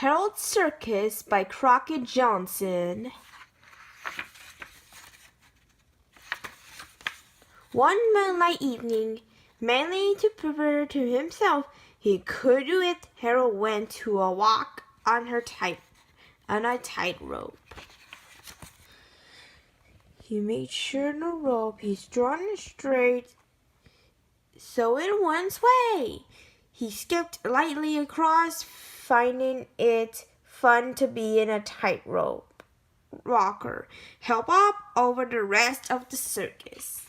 Harold's Circus by Crockett Johnson. One moonlight evening, mainly to prove to himself he could do it, Harold went to a walk on a tightrope. He made sure the rope he's drawn straight so it wouldn't sway. He skipped lightly across, finding it fun to be in a tightrope rocker, help up over the rest of the circus.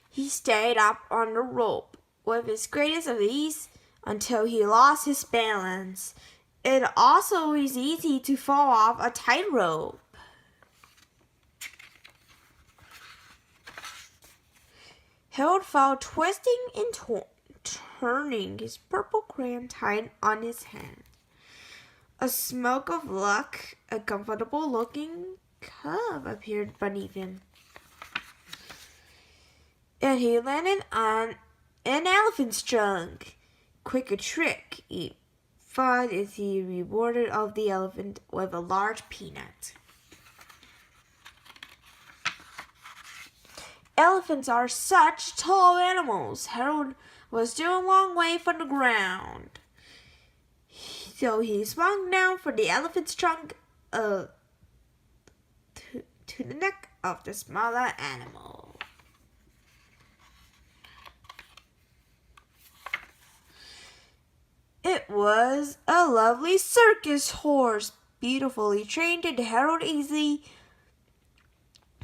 He stayed up on the rope with his greatest of ease until he lost his balance. It also is easy to fall off a tightrope. Harold fell twisting and turning, his purple crayon tied on his hand. A smoke of luck, a comfortable-looking cub appeared beneath him, and he landed on an elephant's trunk. Quick a trick, he thought as he rewarded of the elephant with a large peanut. Elephants are such tall animals. Harold was still a long way from the ground, so he swung down from the elephant's trunk to the neck of the smaller animal. It was a lovely circus horse, beautifully trained, and Harold easily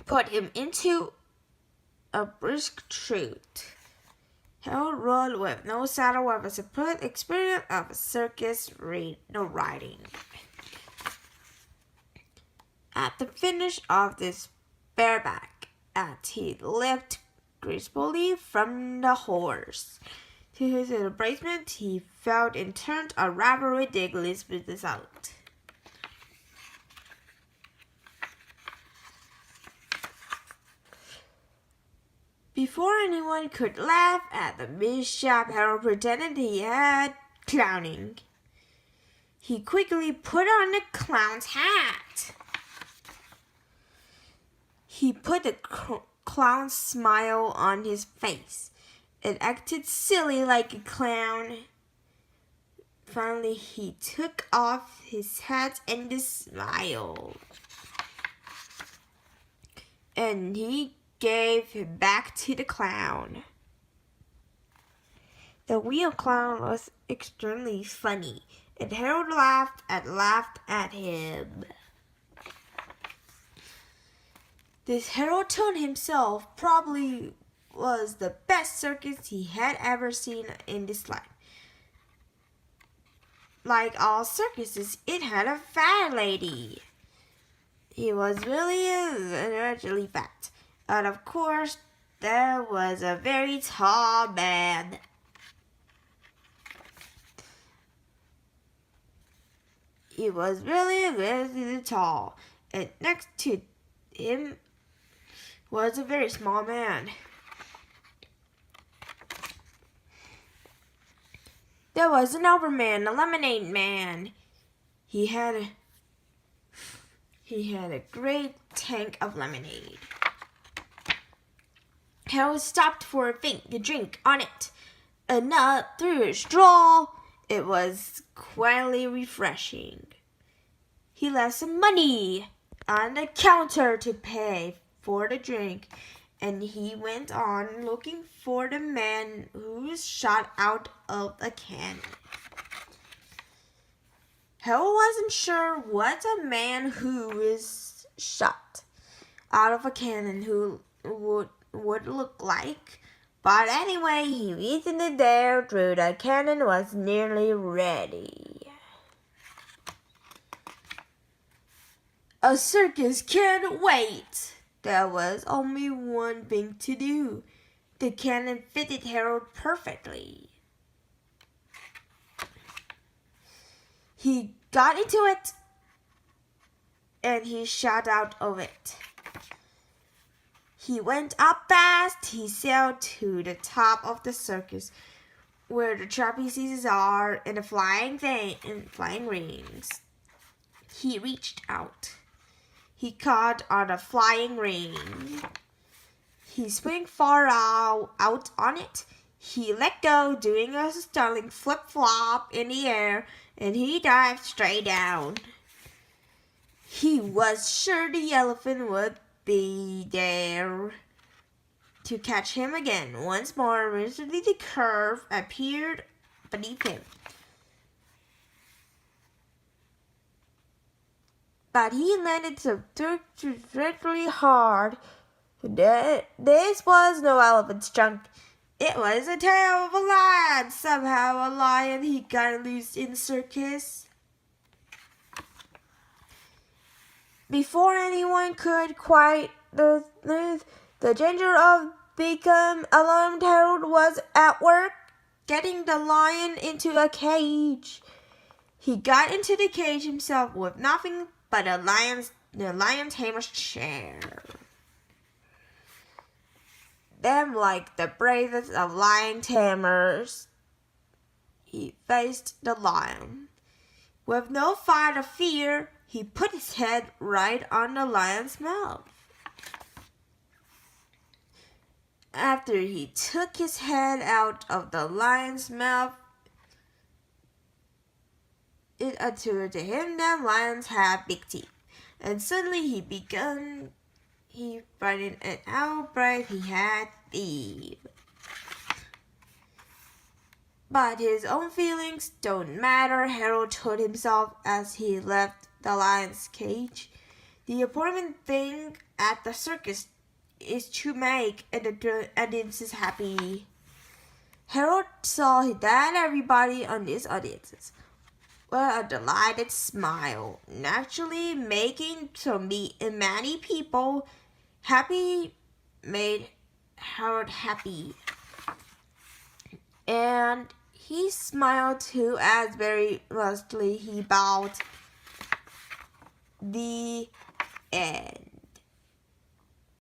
put him into a brisk trot. Harold rode with no saddle with a superb experience of circus riding. At the finish of this bareback act, he leapt gracefully from the horse. To his embarrassment, he felt and turned a rather ridiculous business out. Before anyone could laugh at the mishap, Harold pretended he had clowning. He quickly put on the clown's hat. He put the clown's smile on his face and acted silly like a clown. Finally, he took off his hat and the smile, and he gave him back to the clown. The real clown was extremely funny, and Harold laughed at him. This Harold told himself probably was the best circus he had ever seen in his life. Like all circuses, it had a fat lady. He was really fat. And of course, there was a very tall man. He was really tall. And next to him was a very small man. There was another man, a lemonade man. He had a great tank of lemonade. Harold stopped for a drink on it, and not through a straw. It was quietly refreshing. He left some money on the counter to pay for the drink, and he went on looking for the man who was shot out of a cannon. Harold wasn't sure what a man who is shot out of a cannon who would look like, but anyway, he reasoned it there through the cannon was nearly ready. A circus can't wait. There was only one thing to do. The cannon fitted Harold perfectly. He got into it, and he shot out of it. He went up fast. He sailed to the top of the circus, where the trapezes are and the flying rings. He reached out. He caught on a flying ring. He swung far out on it. He let go, doing a stunning flip-flop in the air, and he dived straight down. He was sure the elephant would be there to catch him again. Once more, eventually the curve appeared beneath him. But he landed so terrifically hard. This was no elephant's trunk. It was the tail of a lion. Somehow a lion he got loose in Circus. Before anyone could quite the danger of become alarmed, Harold was at work getting the lion into a cage. He got into the cage himself with nothing but the lion tamer's chair. Then, like the bravest of lion tamers, he faced the lion. With no thought of fear, he put his head right on the lion's mouth. After he took his head out of the lion's mouth, it occurred to him that lions have big teeth, and suddenly he frightened and how brave he had been. But his own feelings don't matter, Harold told himself as he left the lion's cage. The important thing at the circus is to make the audiences happy. Harold saw that everybody on his audiences were a delighted smile. Naturally, making so many people happy made Harold happy. And he smiled too as very modestly he bowed. The end.